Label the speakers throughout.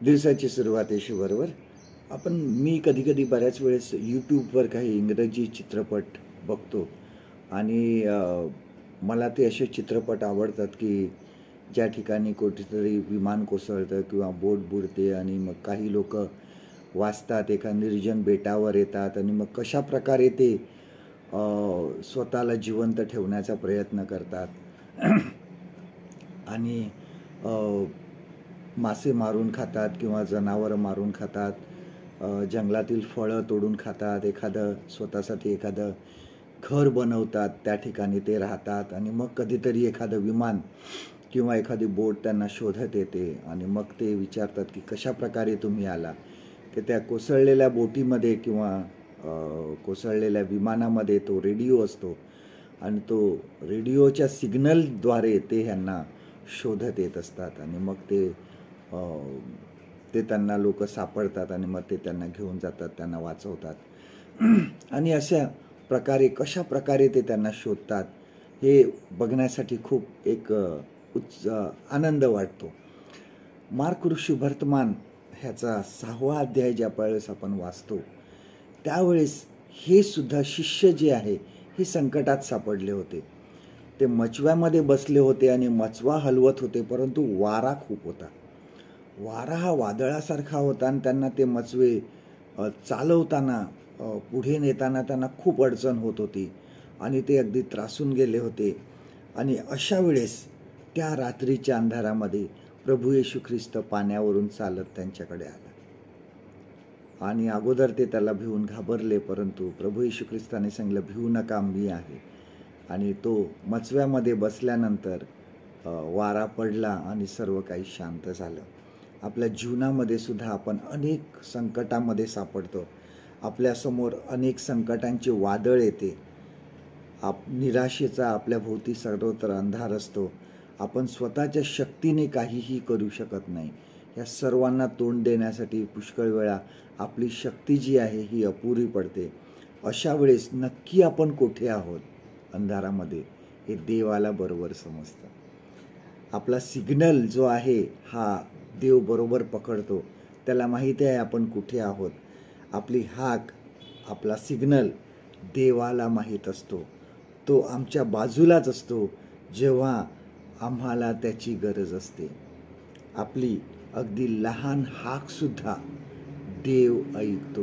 Speaker 1: दिवसाची सुरुवात आहे बरोबर. मी कधी-कधी बऱ्याच वेळेस YouTubeवर काही इंग्रजी चित्रपट बघतो आणि मला ते असे चित्रपट आवडतात, की ज्या ठिकाणी कुठेतरी विमान कोसळतं किंवा बोट बुडते आणि मग काही लोकं वाचतात, एका निर्जन बेटावर येतात आणि मग कशाप्रकारे ते स्वतःला जिवंत ठेवण्याचा प्रयत्न करतात. आणि मासे मारून खातात किंवा जनावरं मारून खातात, जंगलातील फळं तोडून खातात, स्वतःसाठी एखादं घर बनवतात, त्या ठिकाणी ते राहतात आणि मग कधीतरी एखादं विमान किंवा एखादी बोट त्यांना शोधत येते आणि मग ते विचारतात की कशाप्रकारे तुम्ही आला, की त्या कोसळलेल्या बोटीमध्ये किंवा कोसळलेल्या विमानामध्ये तो रेडिओ असतो आणि तो रेडिओच्या सिग्नलद्वारे ते ह्यांना शोधत येत असतात आणि मग ते त्यांना लोक सापडतात आणि मग ते त्यांना घेऊन जातात, त्यांना वाचवतात. आणि अशा प्रकारे कशा प्रकारे ते त्यांना शोधतात हे बघण्यासाठी खूप एक आनंद वाटतो. मार्क ऋषीवर्तमान ह्याचा 6वा अध्याय ज्या वेळेस आपण वाचतो त्यावेळेस हे सुद्धा शिष्य जे आहे हे संकटात सापडले होते. ते मचव्यामध्ये बसले होते आणि मचवा हलवत होते, परंतु वारा खूप होता. वारा हा वादळासारखा होता आणि त्यांना ते मचवे चालवताना पुढे नेताना त्यांना खूप अडचण होत होती आणि ते अगदी त्रासून गेले होते. आणि अशा वेळेस त्या रात्रीच्या अंधारामध्ये प्रभू येशू ख्रिस्त पाण्यावरून चालत त्यांच्याकडे आला आणि अगोदर ते त्याला भिवून घाबरले, परंतु प्रभू येशू ख्रिस्ताने सांगितलं, भिवू नका, मी आहे. आणि तो मचव्यामध्ये बसल्यानंतर वारा पडला आणि सर्व काही शांत झालं. आपल्या जीवनामध्ये सुद्धा आपण अनेक संकटामध्ये सापडतो. आपल्यासमोर अनेक संकटांचे वादळ येते. निराशेचा आपल्या भोवती सर्वत्र अंधार असतो. आपण स्वतःच्या शक्तीने काहीही करू शकत नाही. या सर्वांना तोंड देण्यासाठी पुष्कळ वेळा आपली शक्ती जी आहे ही अपुरी पडते. अशा वेळेस नक्की आपण कुठे आहोत अंधारामध्ये हे देवाला बरोबर समजतं. आपला सिग्नल जो आहे हा देव बरोबर पकडतो. त्याला माहिती आहे आपण कुठे आहोत. आपली हाक, आपला सिग्नल देवाला माहीत असतो. तो आमच्या बाजूलाच असतो जेव्हा आम्हाला त्याची गरज असते. आपली अगदी लहान हाकसुद्धा देव ऐकतो.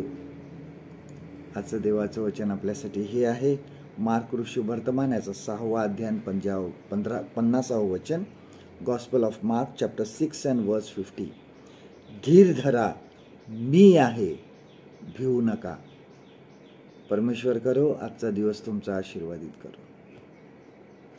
Speaker 1: आजचं देवाचं वचन आपल्यासाठी हे आहे, मार्क ऋषीवर्तमान याचा 6वा अध्याय 50व वचन. Gospel of mark chapter 6 and verse 50. धीर धरा, मी आहे, भिवू नका. परमेश्वर करो आजचा दिवस तुमचा आशीर्वादित करो.